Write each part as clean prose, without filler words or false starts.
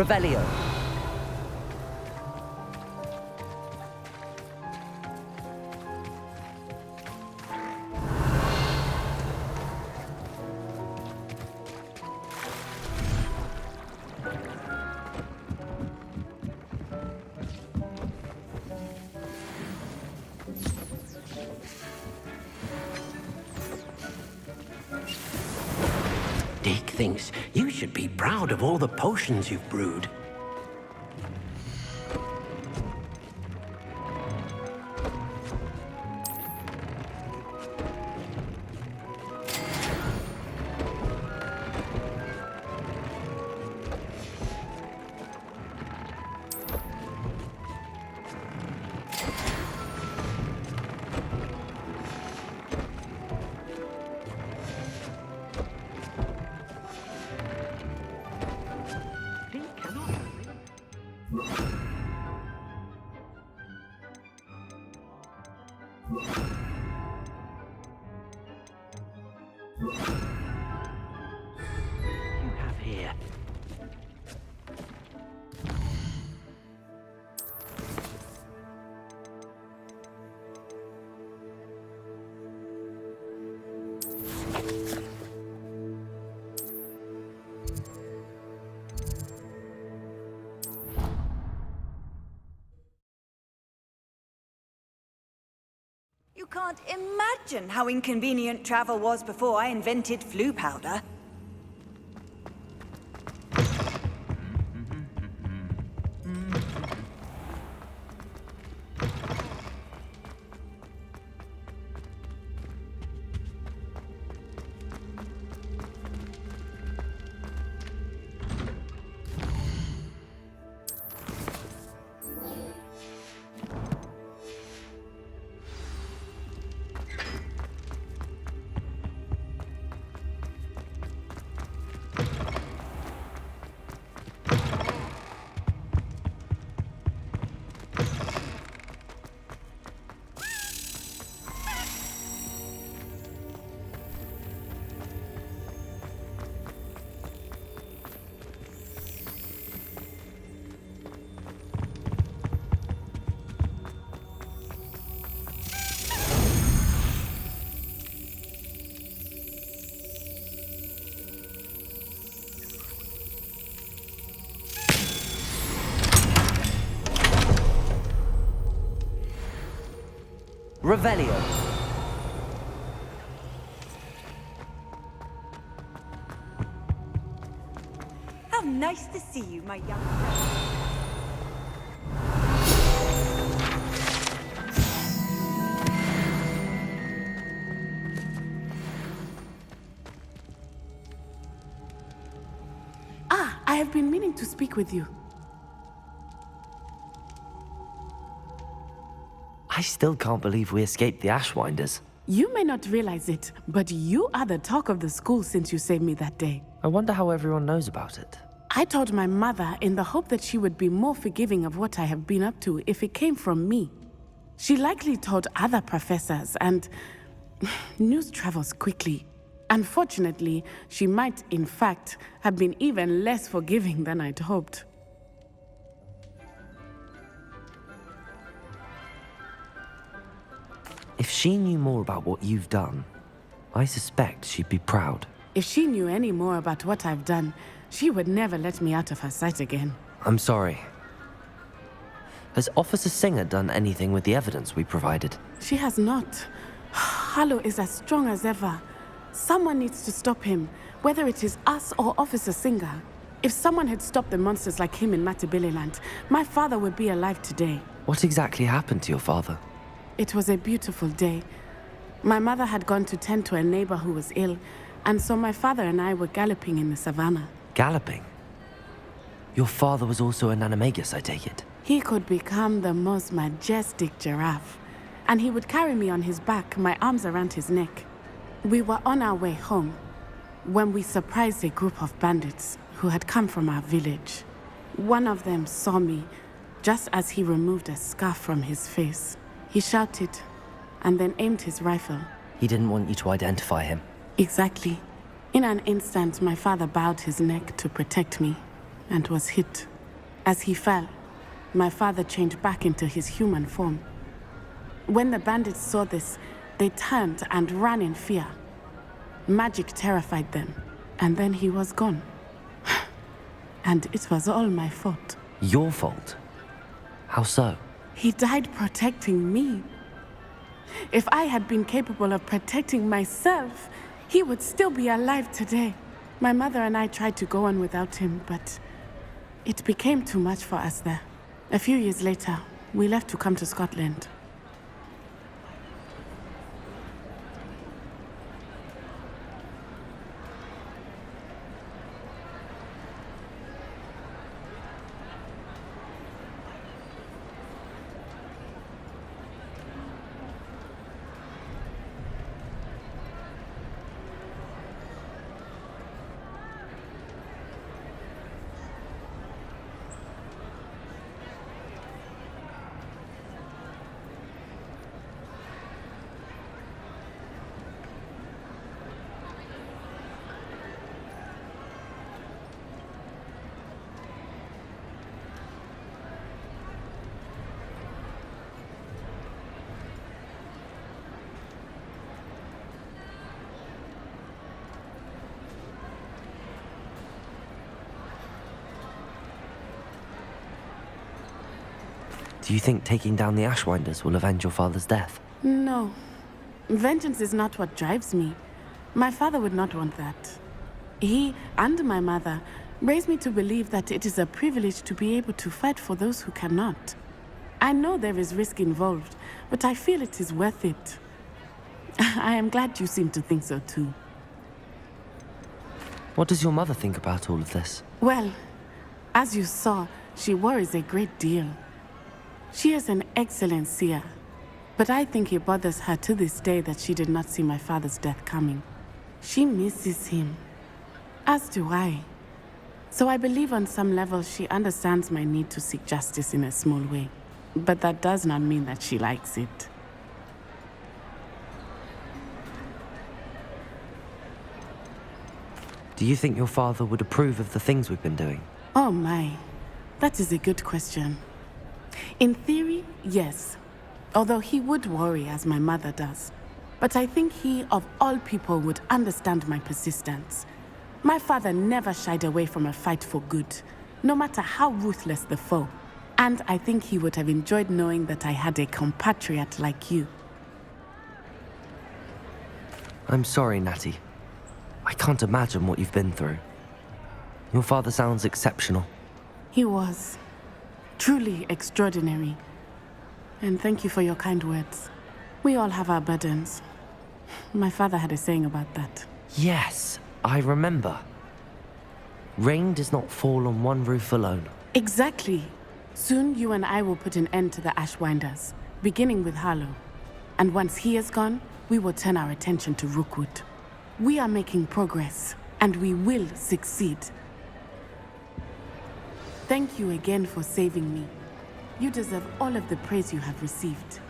Revelio. Dick thinks you should be proud of all the potions you've brewed. You can't imagine how inconvenient travel was before I invented flu powder. Revelio. How nice to see you, my young friend. I have been meaning to speak with you. I still can't believe we escaped the Ashwinders. You may not realize it, but you are the talk of the school since you saved me that day. I wonder how everyone knows about it. I told my mother in the hope that she would be more forgiving of what I have been up to if it came from me. She likely told other professors, and news travels quickly. Unfortunately, she might, in fact, have been even less forgiving than I'd hoped. If she knew more about what you've done, I suspect she'd be proud. If she knew any more about what I've done, she would never let me out of her sight again. I'm sorry. Has Officer Singer done anything with the evidence we provided? She has not. Harlow is as strong as ever. Someone needs to stop him, whether it is us or Officer Singer. If someone had stopped the monsters like him in Matabeleland, my father would be alive today. What exactly happened to your father? It was a beautiful day. My mother had gone to tend to a neighbor who was ill, and so my father and I were galloping in the savannah. Galloping? Your father was also an animagus, I take it? He could become the most majestic giraffe, and he would carry me on his back, my arms around his neck. We were on our way home when we surprised a group of bandits who had come from our village. One of them saw me just as he removed a scarf from his face. He shouted and then aimed his rifle. He didn't want you to identify him. Exactly. In an instant, my father bowed his neck to protect me and was hit. As he fell, my father changed back into his human form. When the bandits saw this, they turned and ran in fear. Magic terrified them, and then he was gone. And it was all my fault. Your fault? How so? He died protecting me. If I had been capable of protecting myself, he would still be alive today. My mother and I tried to go on without him, but it became too much for us there. A few years later, we left to come to Scotland. Do you think taking down the Ashwinders will avenge your father's death? No. Vengeance is not what drives me. My father would not want that. He and my mother raised me to believe that it is a privilege to be able to fight for those who cannot. I know there is risk involved, but I feel it is worth it. I am glad you seem to think so too. What does your mother think about all of this? Well, as you saw, she worries a great deal. She is an excellent seer, but I think it bothers her to this day that she did not see my father's death coming. She misses him, as do I. So I believe on some level she understands my need to seek justice in a small way, but that does not mean that she likes it. Do you think your father would approve of the things we've been doing? Oh my, that is a good question. In theory, yes. Although he would worry as my mother does. But I think he, of all people, would understand my persistence. My father never shied away from a fight for good, no matter how ruthless the foe. And I think he would have enjoyed knowing that I had a compatriot like you. I'm sorry, Natty. I can't imagine what you've been through. Your father sounds exceptional. He was. Truly extraordinary. And thank you for your kind words. We all have our burdens. My father had a saying about that. Yes, I remember. Rain does not fall on one roof alone. Exactly. Soon you and I will put an end to the Ashwinders. beginning with Harlow. And once he is gone, we will turn our attention to Rookwood. We are making progress, and we will succeed. Thank you again for saving me. You deserve all of the praise you have received.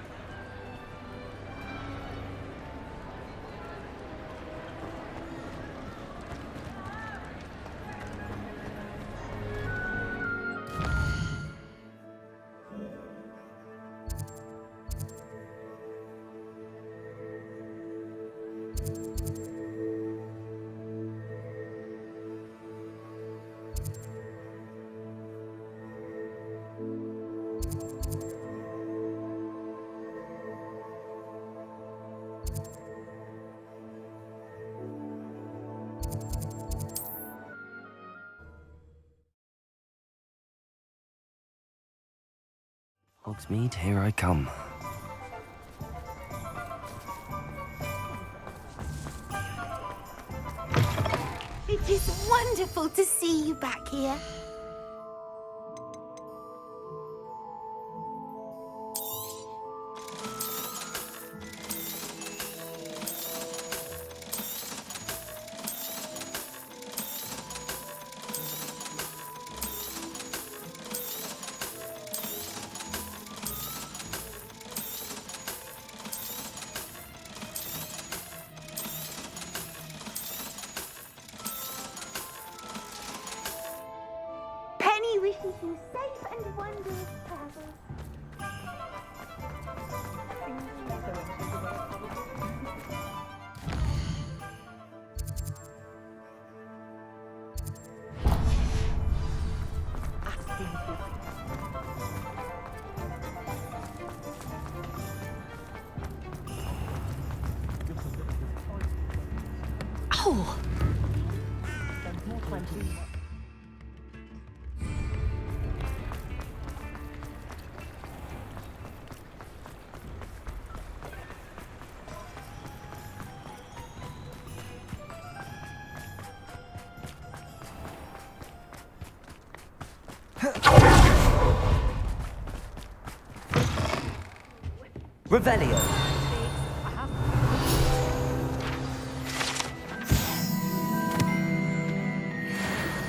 Hogsmeade, here I come. It is wonderful to see you back here. Penny wishes you safe and wondrous travels. Oh! Revelio.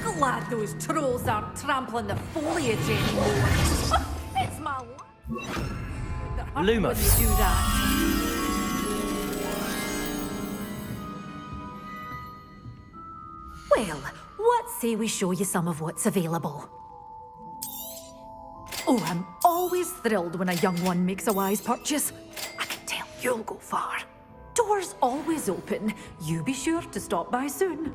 Glad those trolls aren't trampling the foliage anymore. It's my luck. They're hurt when Lumos. they do that. Well, what say we show you some of what's available? Oh, I'm always thrilled when a young one makes a wise purchase. I can tell you'll go far. Doors always open. You be sure to stop by soon.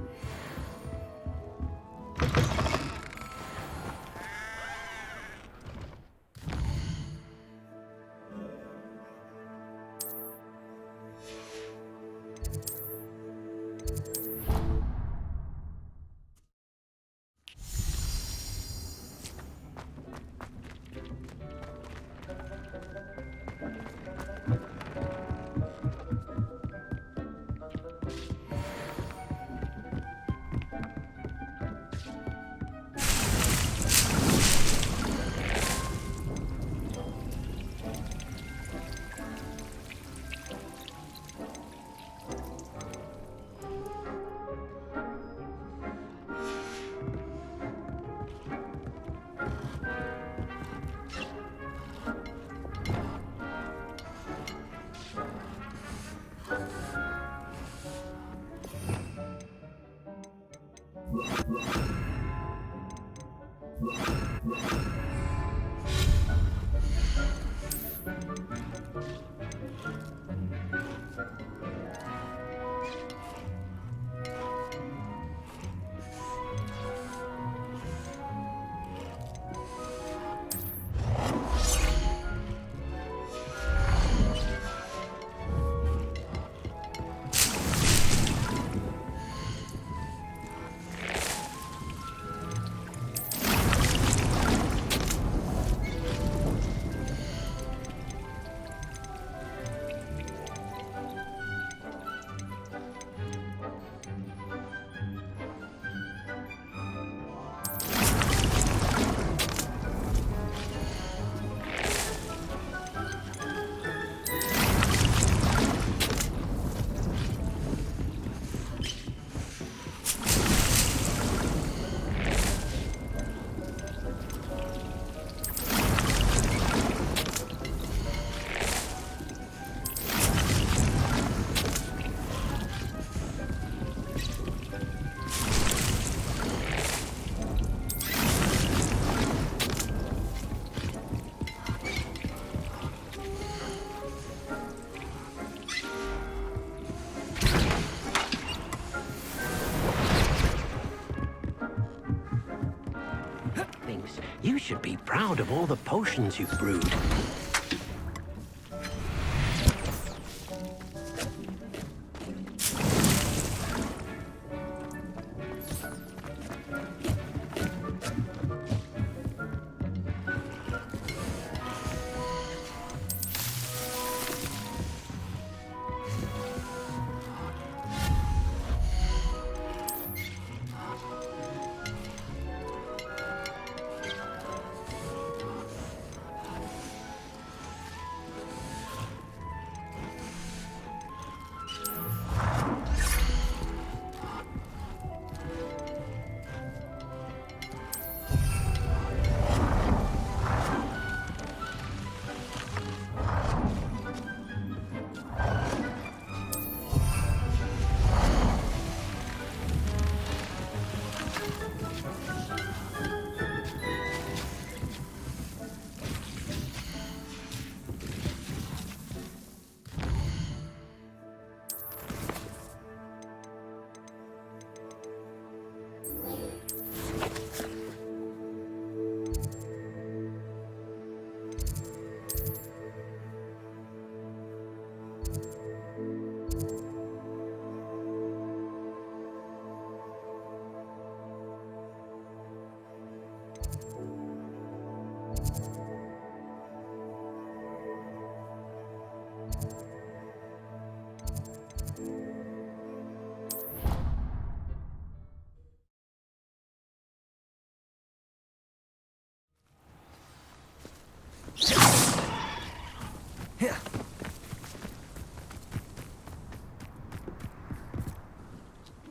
You should be proud of all the potions you've brewed.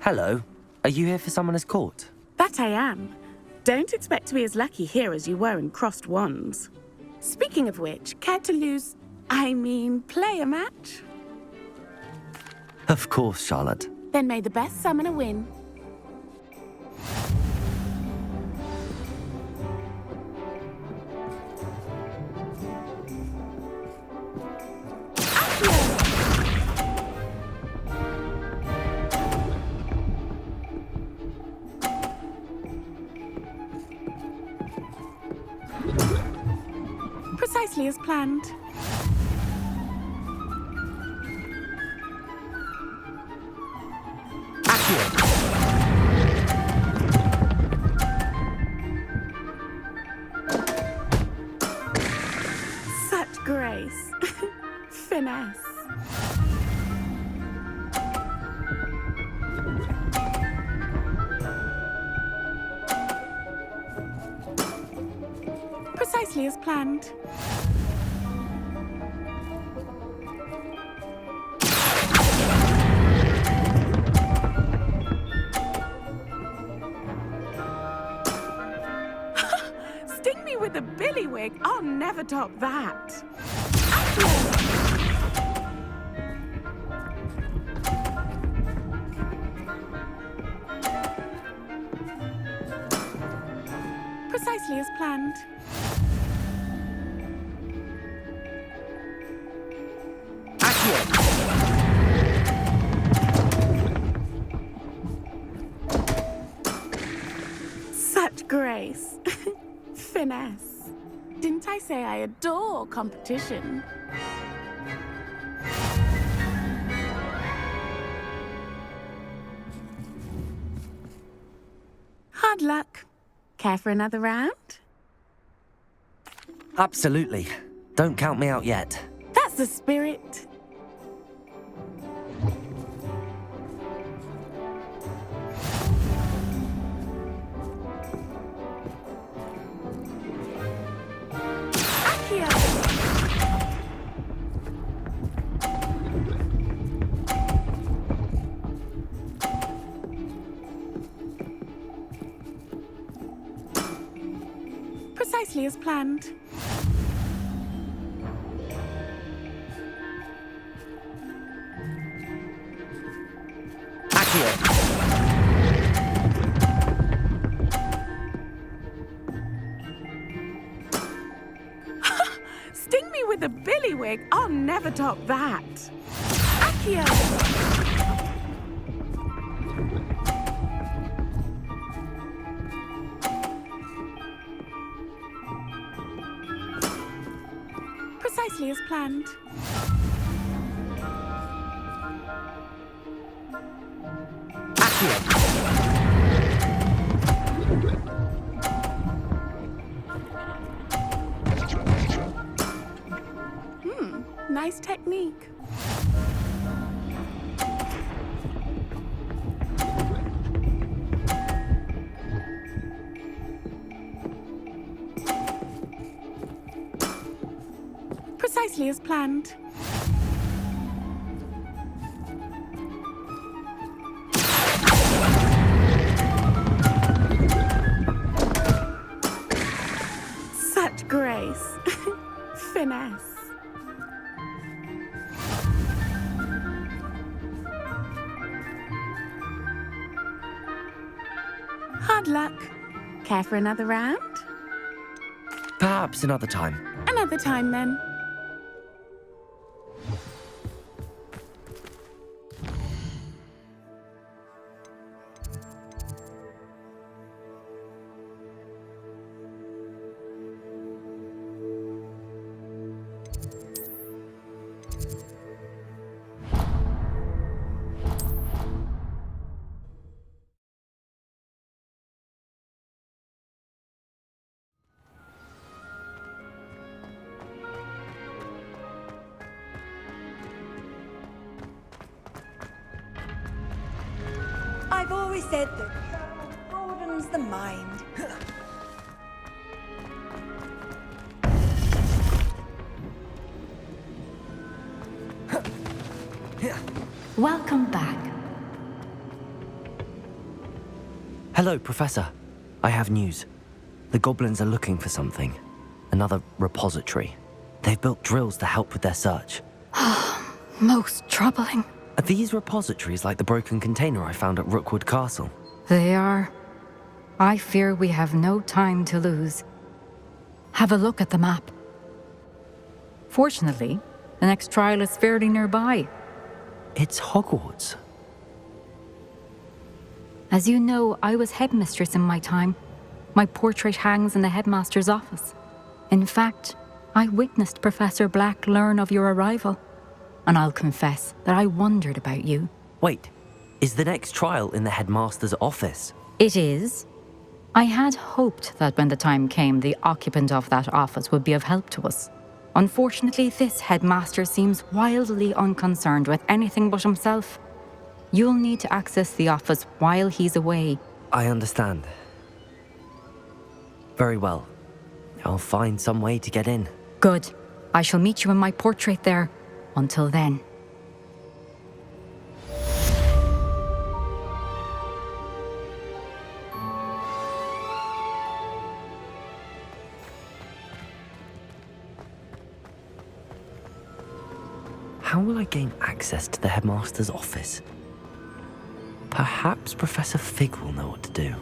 Hello. Are you here for Summoner's Court? That I am. Don't expect to be as lucky here as you were in Crossed Wands. Speaking of which, care to play a match? Of course, Charlotte. Then may the best summoner win. Precisely as planned. Such grace. Finesse. Precisely as planned. Sting me with a billywig. I'll never top that. Precisely as planned. Such grace. Finesse. Didn't I say I adore competition? Hard luck. Care for another round? Absolutely. Don't count me out yet. That's the spirit. Precisely as planned. Sting me with a billywig. I'll never top that. Accio. as planned. Nice technique. Precisely as planned. Such grace. Finesse. Hard luck. Care for another round? Perhaps another time. Another time, then. I've always said that travel broadens the mind. Welcome back. Hello, Professor. I have news. The goblins are looking for something. Another repository. They've built drills to help with their search. Most troubling. Are these repositories like the broken container I found at Rookwood Castle? They are. I fear we have no time to lose. Have a look at the map. Fortunately, the next trial is fairly nearby. It's Hogwarts. As you know, I was headmistress in my time. My portrait hangs in the headmaster's office. In fact, I witnessed Professor Black learn of your arrival. And I'll confess that I wondered about you. Wait, is the next trial in the headmaster's office? It is. I had hoped that when the time came, the occupant of that office would be of help to us. Unfortunately, this headmaster seems wildly unconcerned with anything but himself. You'll need to access the office while he's away. I understand. Very well. I'll find some way to get in. Good. I shall meet you in my portrait there. Until then. How will I gain access to the headmaster's office? Perhaps Professor Fig will know what to do.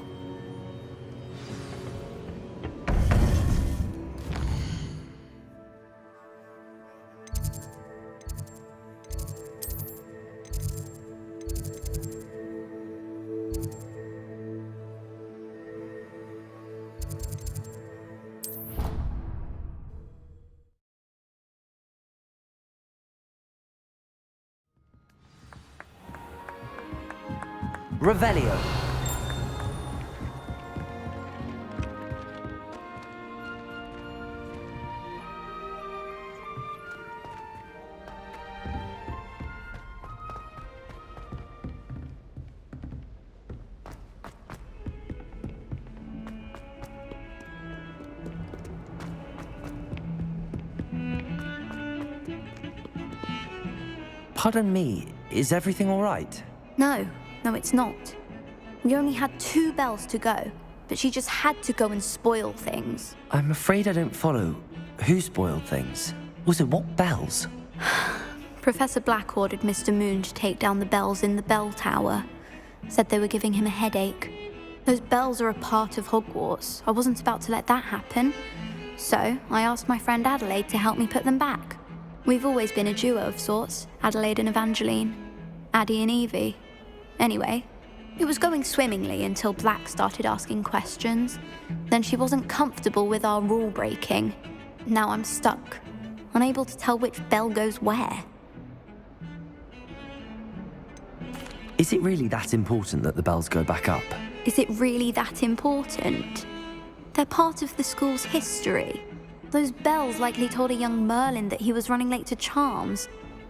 Revelio. Pardon me, is everything all right? No, it's not. We only had 2 bells to go, but she just had to go and spoil things. I'm afraid I don't follow. Who spoiled things? Also, what bells? Professor Black ordered Mr. Moon to take down the bells in the bell tower. Said they were giving him a headache. Those bells are a part of Hogwarts. I wasn't about to let that happen. So, I asked my friend Adelaide to help me put them back. We've always been a duo of sorts, Adelaide and Evangeline. Addie and Evie. Anyway, it was going swimmingly until Black started asking questions. Then she wasn't comfortable with our rule breaking. Now I'm stuck. unable to tell which bell goes where. Is it really that important that the bells go back up? Is it really that important? They're part of the school's history. Those bells likely told a young Merlin that he was running late to charms,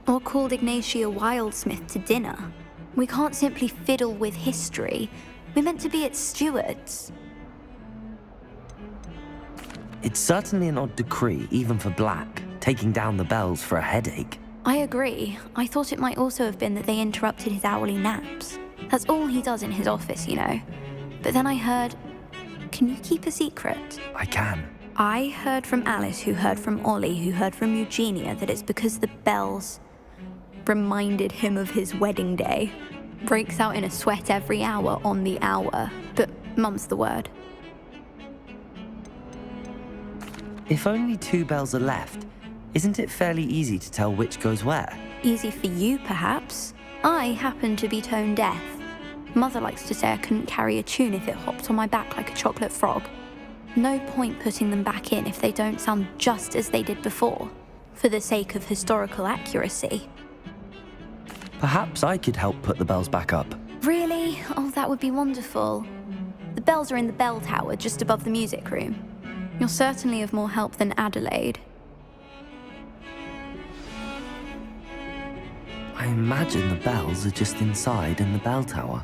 or called Ignatia Wildsmith to dinner. We can't simply fiddle with history. We're meant to be its stewards. It's certainly an odd decree, even for Black, taking down the bells for a headache. I agree. I thought it might also have been that they interrupted his hourly naps. That's all he does in his office, you know. But then I heard... Can you keep a secret? I can. I heard from Alice, who heard from Ollie, who heard from Eugenia, that it's because the bells reminded him of his wedding day. Breaks out in a sweat every hour on the hour. But mum's the word. If only 2 bells are left, isn't it fairly easy to tell which goes where? Easy for you, perhaps. I happen to be tone deaf. Mother likes to say I couldn't carry a tune if it hopped on my back like a chocolate frog. No point putting them back in if they don't sound just as they did before, for the sake of historical accuracy. Perhaps I could help put the bells back up. Really? Oh, that would be wonderful. The bells are in the bell tower just above the music room. You're certainly of more help than Adelaide. I imagine the bells are just inside in the bell tower.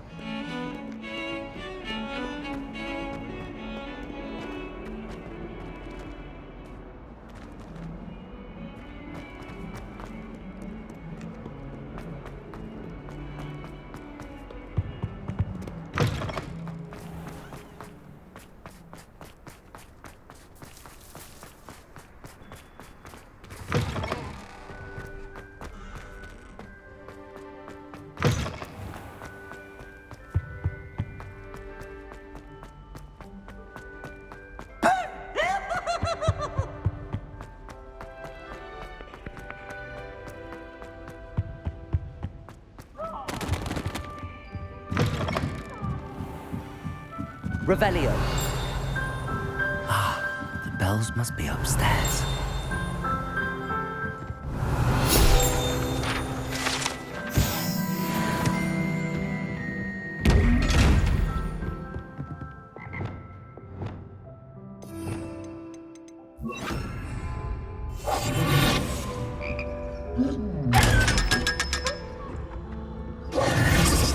Revelio. The bells must be upstairs.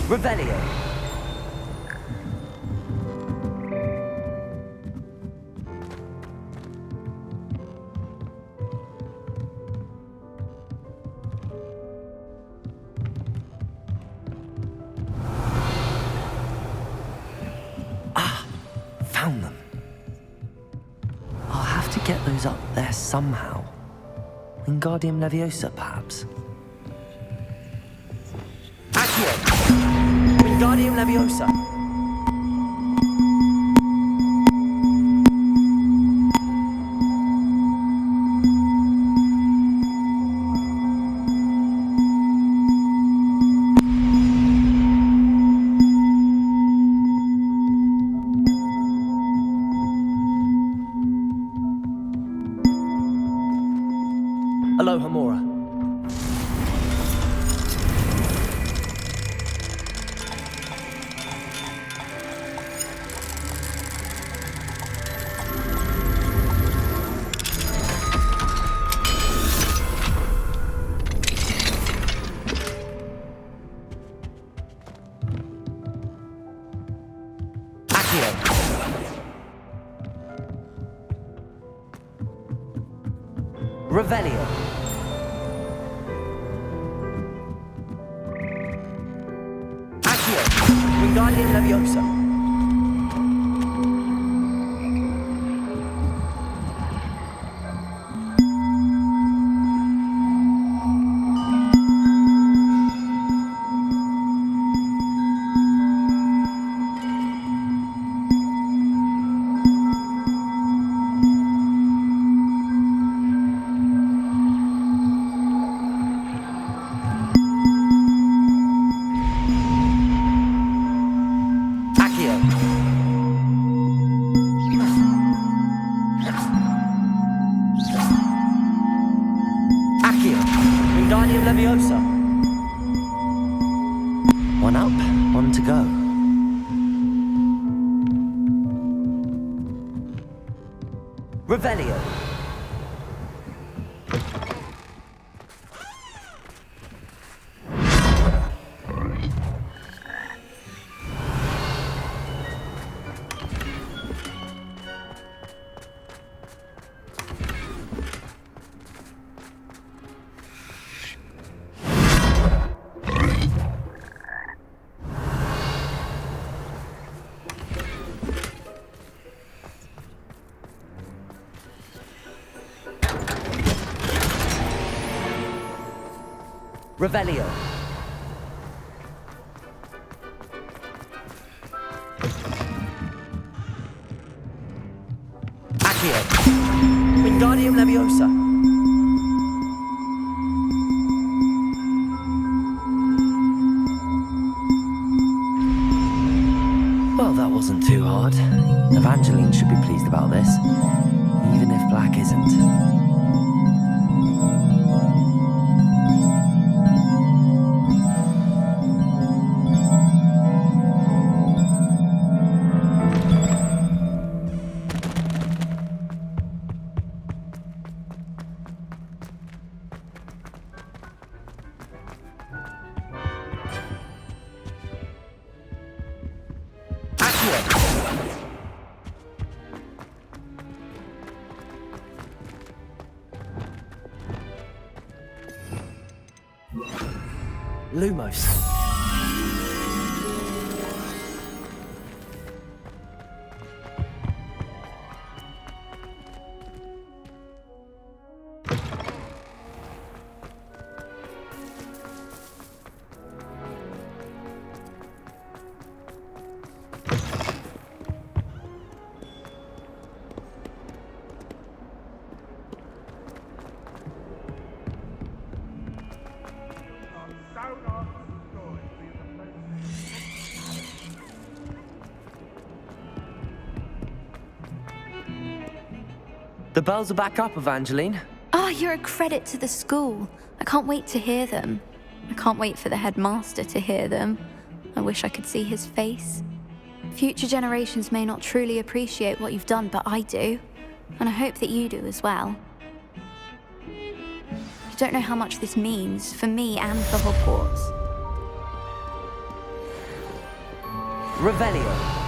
Revelio. Found them. I'll have to get those up there somehow. Wingardium Leviosa, perhaps. Accio. Wingardium Leviosa. Aloha, Mora. Accio. Revelio. Accio. Wingardium Leviosa. Accio. One up, one to go. Revelio. Revelio. Accio. Wingardium Leviosa. Well, that wasn't too hard. Evangeline should be pleased about this, even if Black isn't. Lumos. The bells are back up, Evangeline. Oh, you're a credit to the school. I can't wait to hear them. I can't wait for the headmaster to hear them. I wish I could see his face. Future generations may not truly appreciate what you've done, but I do. And I hope that you do as well. You don't know how much this means for me and for Hogwarts. Revelio.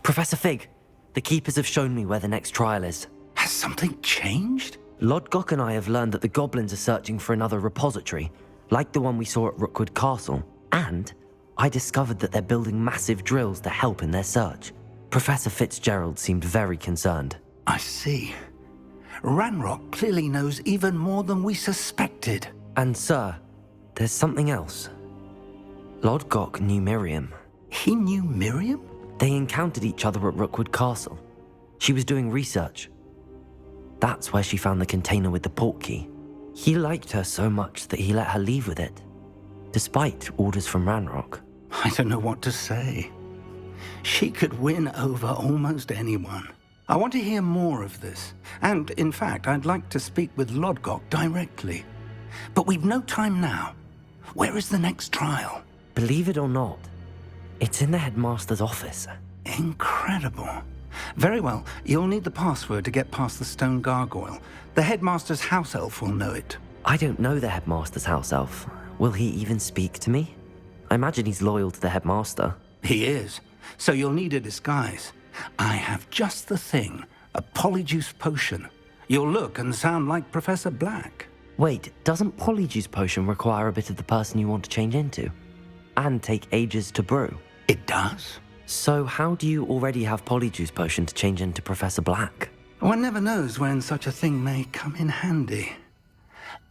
Professor Fig, the Keepers have shown me where the next trial is. Has something changed? Lodgok and I have learned that the goblins are searching for another repository, like the one we saw at Rookwood Castle. And I discovered that they're building massive drills to help in their search. Professor Fitzgerald seemed very concerned. I see. Ranrock clearly knows even more than we suspected. And sir, there's something else. Lodgok knew Miriam. He knew Miriam? They encountered each other at Rookwood Castle. She was doing research. That's where she found the container with the portkey. He liked her so much that he let her leave with it, despite orders from Ranrock. I don't know what to say. She could win over almost anyone. I want to hear more of this. And, in fact, I'd like to speak with Lodgok directly. But we've no time now. Where is the next trial? Believe it or not, it's in the headmaster's office. Incredible. Very well, you'll need the password to get past the stone gargoyle. The headmaster's house elf will know it. I don't know the headmaster's house elf. Will he even speak to me? I imagine he's loyal to the headmaster. He is. So you'll need a disguise. I have just the thing. A polyjuice potion. You'll look and sound like Professor Black. Wait, doesn't Polyjuice Potion require a bit of the person you want to change into? And take ages to brew? It does. So how do you already have Polyjuice Potion to change into Professor Black? One never knows when such a thing may come in handy.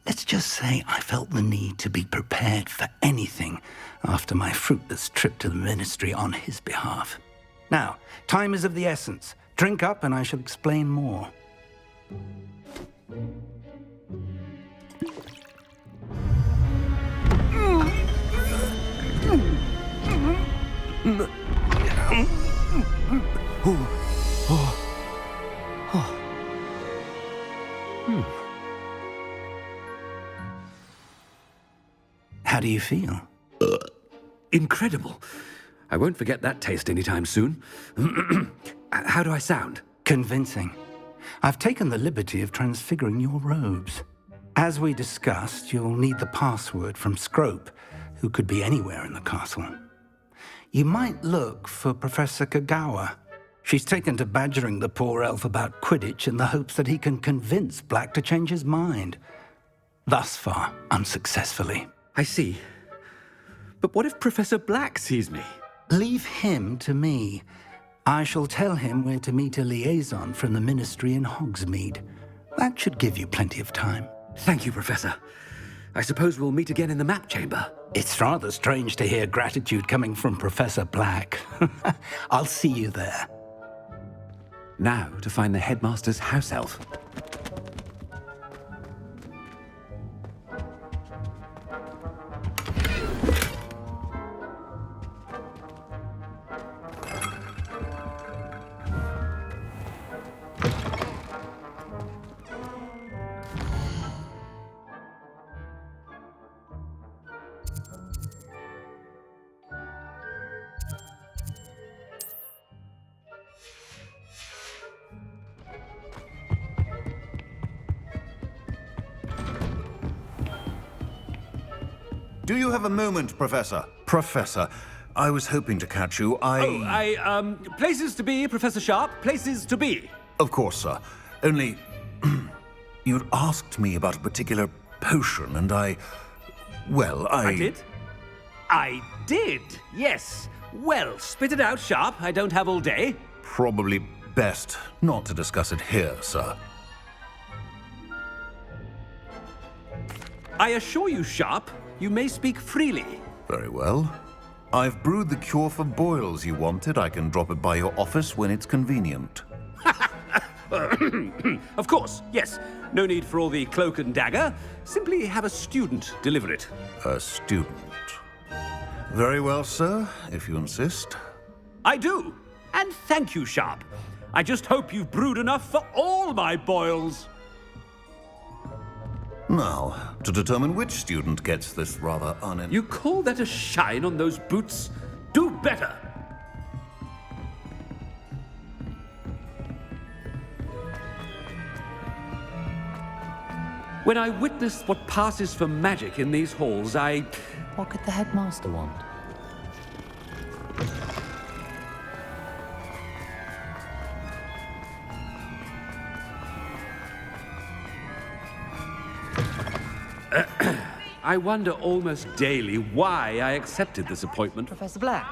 Let's just say I felt the need to be prepared for anything after my fruitless trip to the Ministry on his behalf. Now, time is of the essence. Drink up and I shall explain more. How do you feel? Incredible. I won't forget that taste anytime soon. How do I sound? Convincing. I've taken the liberty of transfiguring your robes. As we discussed, you'll need the password from Scrope, who could be anywhere in the castle. You might look for Professor Kagawa. She's taken to badgering the poor elf about Quidditch in the hopes that he can convince Black to change his mind. Thus far, unsuccessfully. I see. But what if Professor Black sees me? Leave him to me. I shall tell him where to meet a liaison from the Ministry in Hogsmeade. That should give you plenty of time. Thank you, Professor. I suppose we'll meet again in the map chamber. It's rather strange to hear gratitude coming from Professor Black. I'll see you there. Now to find the headmaster's house elf. Do you have a moment, Professor? Professor, I was hoping to catch you. Places to be, Professor Sharp, places to be. Of course, sir. Only, you'd asked me about a particular potion, and I did? I did, yes. Well, spit it out, Sharp. I don't have all day. Probably best not to discuss it here, sir. I assure you, Sharp, you may speak freely. Very well. I've brewed the cure for boils you wanted. I can drop it by your office when it's convenient. Of course, yes. No need for all the cloak and dagger. Simply have a student deliver it. A student. Very well, sir, if you insist. I do. And thank you, Sharp. I just hope you've brewed enough for all my boils. Now, to determine which student gets this rather You call that a shine on those boots? Do better! When I witnessed what passes for magic in these halls, What could the headmaster want? I wonder almost daily why I accepted this appointment. Professor Black,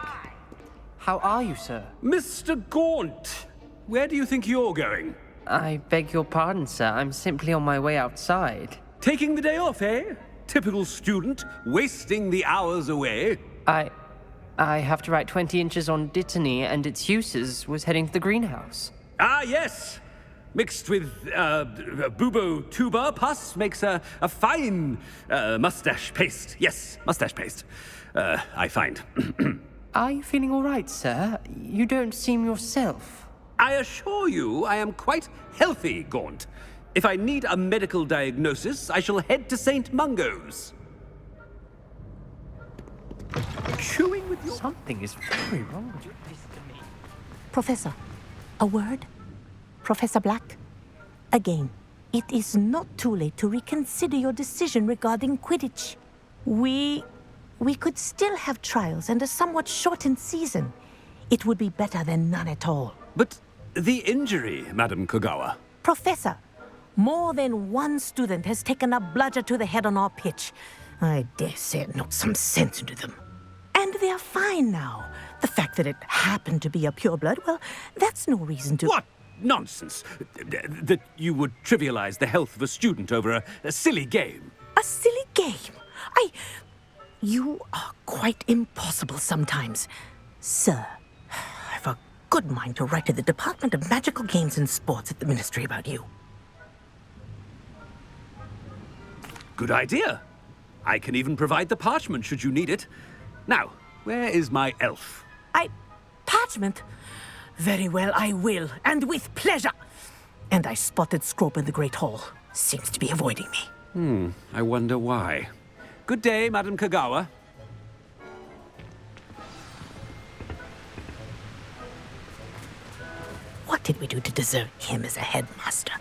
how are you, sir? Mr. Gaunt, where do you think you're going? I beg your pardon, sir. I'm simply on my way outside. Taking the day off, eh? Typical student, wasting the hours away. I have to write 20 inches on Dittany and its uses. Was heading to the greenhouse. Ah, yes! Mixed with bubo tuber pus makes a fine mustache paste. Yes, mustache paste. I find. Are you feeling all right, sir? You don't seem yourself. I assure you I am quite healthy, Gaunt. If I need a medical diagnosis, I shall head to St. Mungo's. Chewing with your... Something is very wrong with you. Professor, a word? Professor Black? Again, it is not too late to reconsider your decision regarding Quidditch. We could still have trials and a somewhat shortened season. It would be better than none at all. But the injury, Madam Kagawa. Professor, more than one student has taken a bludger to the head on our pitch. I dare say it knocked some sense into them. And they are fine now. The fact that it happened to be a pureblood, well, that's no reason to... What nonsense! That you would trivialize the health of a student over a silly game. A silly game? You are quite impossible sometimes. Sir, I've a good mind to write to the Department of Magical Games and Sports at the Ministry about you. Good idea. I can even provide the parchment should you need it. Now, where is my elf? Parchment? Very well, I will, and with pleasure. And I spotted Scrope in the Great Hall. Seems to be avoiding me. I wonder why. Good day, Madam Kagawa. What did we do to deserve him as a headmaster?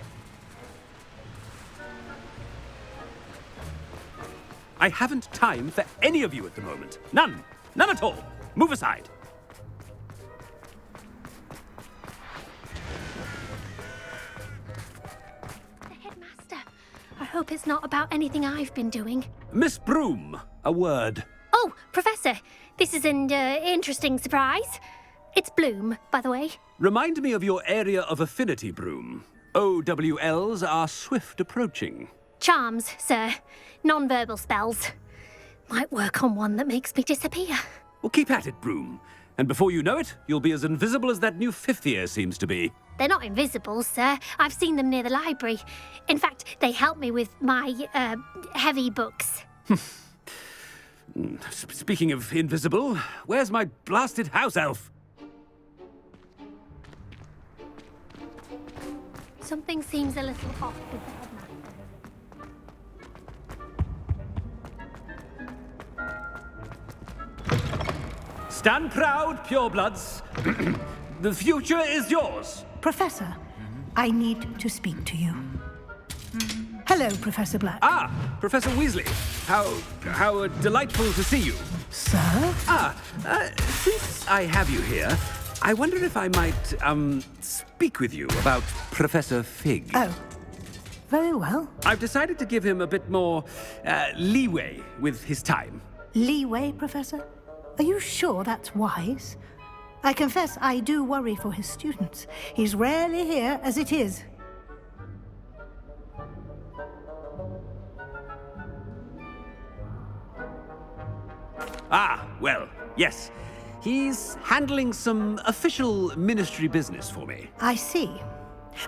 I haven't time for any of you at the moment. None. None at all. Move aside. The headmaster. I hope it's not about anything I've been doing. Miss Broom, a word. Oh, Professor, this is an interesting surprise. It's Bloom, by the way. Remind me of your area of affinity, Broom. OWLs are swift approaching. Charms, sir. Non-verbal spells. Might work on one that makes me disappear. Well, keep at it, Broom. And before you know it, you'll be as invisible as that new fifth year seems to be. They're not invisible, sir. I've seen them near the library. In fact, they help me with my, heavy books. Speaking of invisible, where's my blasted house elf? Something seems a little off with the headmaster. Stand proud, purebloods. The future is yours. Professor, I need to speak to you. Hello, Professor Black. Ah, Professor Weasley. How delightful to see you. Sir? Since I have you here, I wonder if I might, speak with you about Professor Fig. Oh, very well. I've decided to give him a bit more, leeway with his time. Leeway, Professor? Are you sure that's wise? I confess I do worry for his students. He's rarely here as it is. Ah, well, yes. He's handling some official ministry business for me. I see.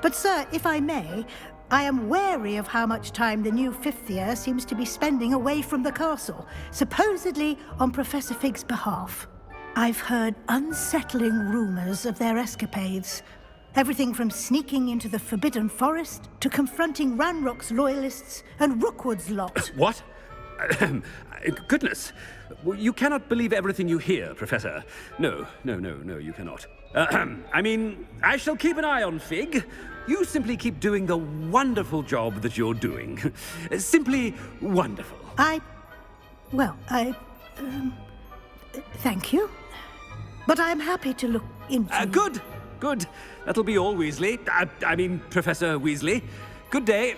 But, sir, if I may, I am wary of how much time the new fifth year seems to be spending away from the castle, supposedly on Professor Fig's behalf. I've heard unsettling rumors of their escapades. Everything from sneaking into the Forbidden Forest to confronting Ranrock's loyalists and Rookwood's lot. What? Goodness. You cannot believe everything you hear, Professor. No, you cannot. I mean, I shall keep an eye on Fig. You simply keep doing the wonderful job that you're doing. Simply wonderful. Thank you. But I'm happy to look into... Good. That'll be all, Weasley. I mean, Professor Weasley. Good day.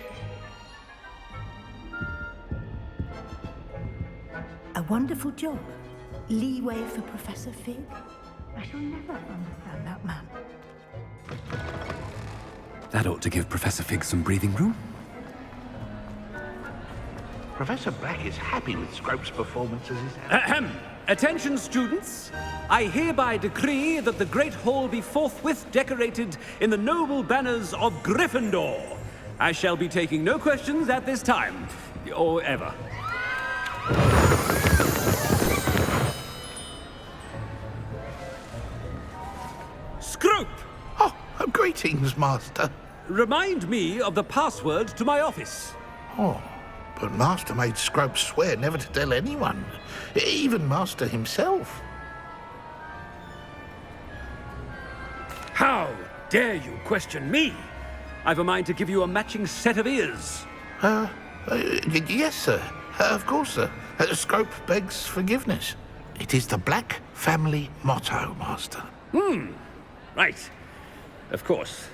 A wonderful job. Leeway for Professor Fig. I shall never understand that man. That ought to give Professor Fig some breathing room. Professor Black is happy with Scrope's performance as his... Attention, students. I hereby decree that the Great Hall be forthwith decorated in the noble banners of Gryffindor. I shall be taking no questions at this time, or ever. Scrope! Oh, greetings, Master. Remind me of the password to my office. Oh, but Master made Scrope swear never to tell anyone, even Master himself. How dare you question me? I've a mind to give you a matching set of ears. Yes, sir. Of course, sir. Scrope begs forgiveness. It is the Black family motto, Master. Right. Of course.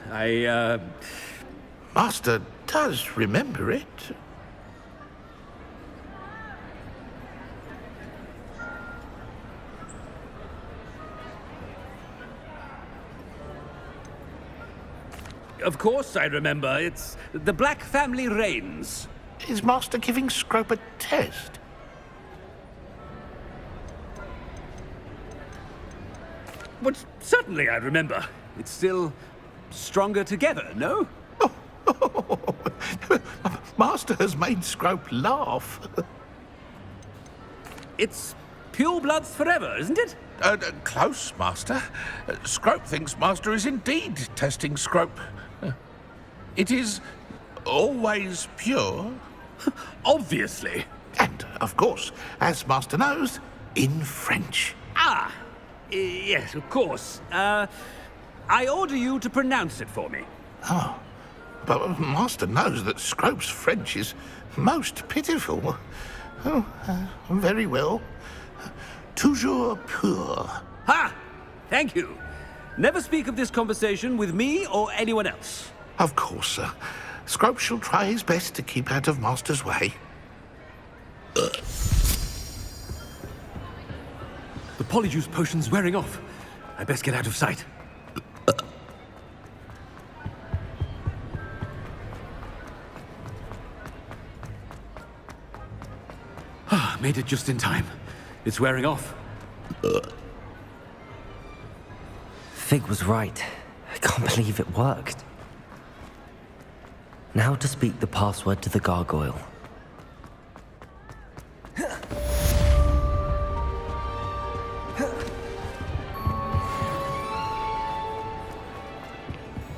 Master does remember it. Of course I remember. It's the Black family reigns. Is Master giving Scrope a test? But certainly I remember. It's still stronger together, no? Master has made Scrope laugh. It's pure bloods forever, isn't it? Close, Master. Scrope thinks Master is indeed testing Scrope. It is always pure. Obviously. And, of course, as Master knows, in French. Ah, yes, of course. I order you to pronounce it for me. Oh, but Master knows that Scrope's French is most pitiful. Oh, very well. Toujours pur. Ha! Thank you. Never speak of this conversation with me or anyone else. Of course, sir. Scrope shall try his best to keep out of Master's way. The polyjuice potion's wearing off. I best get out of sight. Made it just in time. It's wearing off. Fig was right. I can't believe it worked. Now to speak the password to the gargoyle.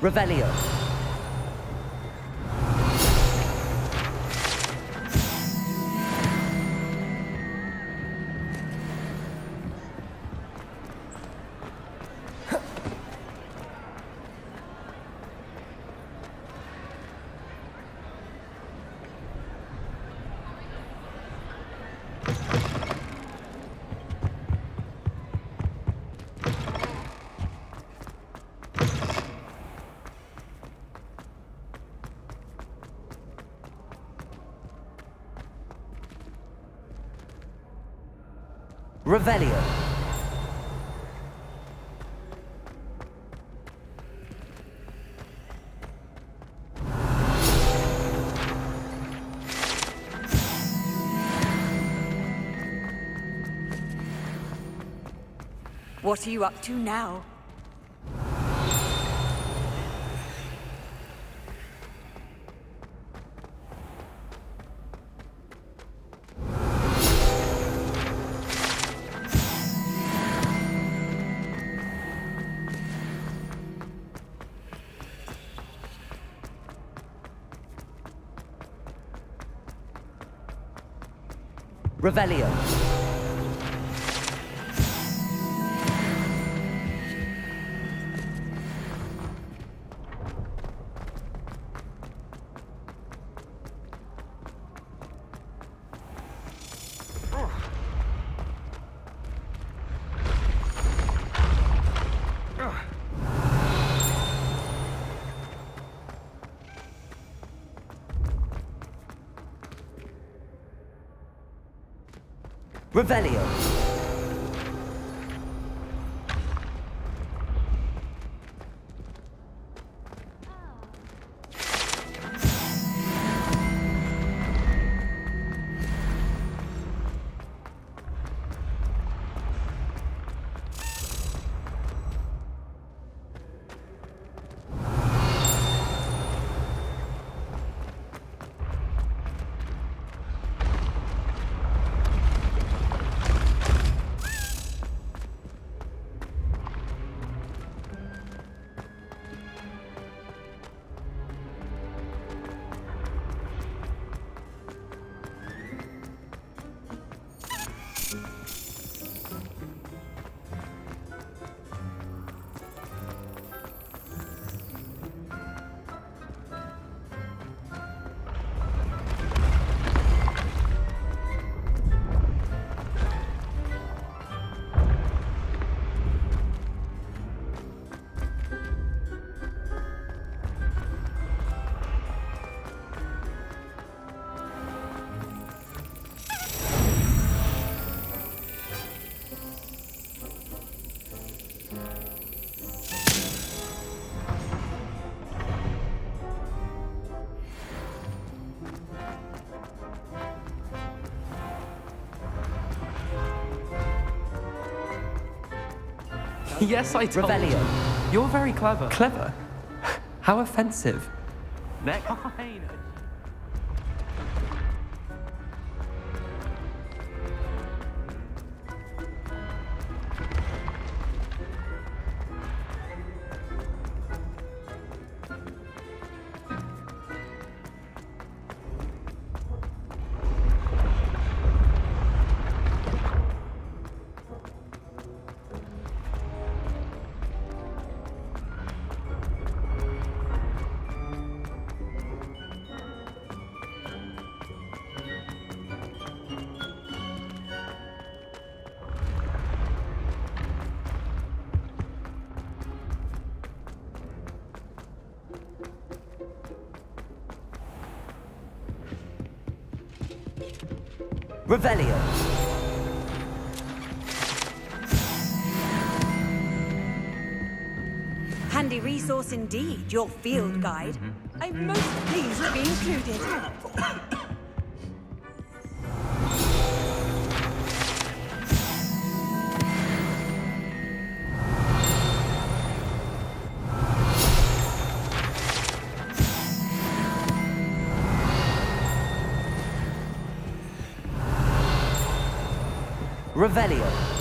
Revelio. Revelio. What are you up to now? Revelio. Revelio. Yes, I told Revelio. you. You're very clever. Clever? How offensive. Next. Revelio. Handy resource indeed, your field guide. I'm most pleased to be included. Revelio.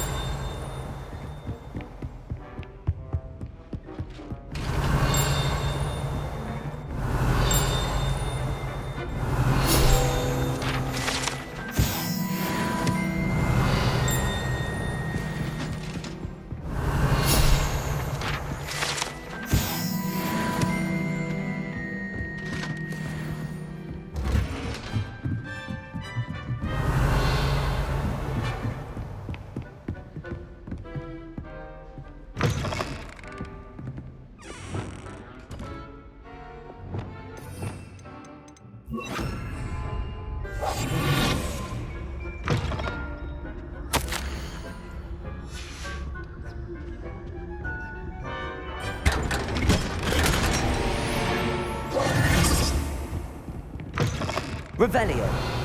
Revelio.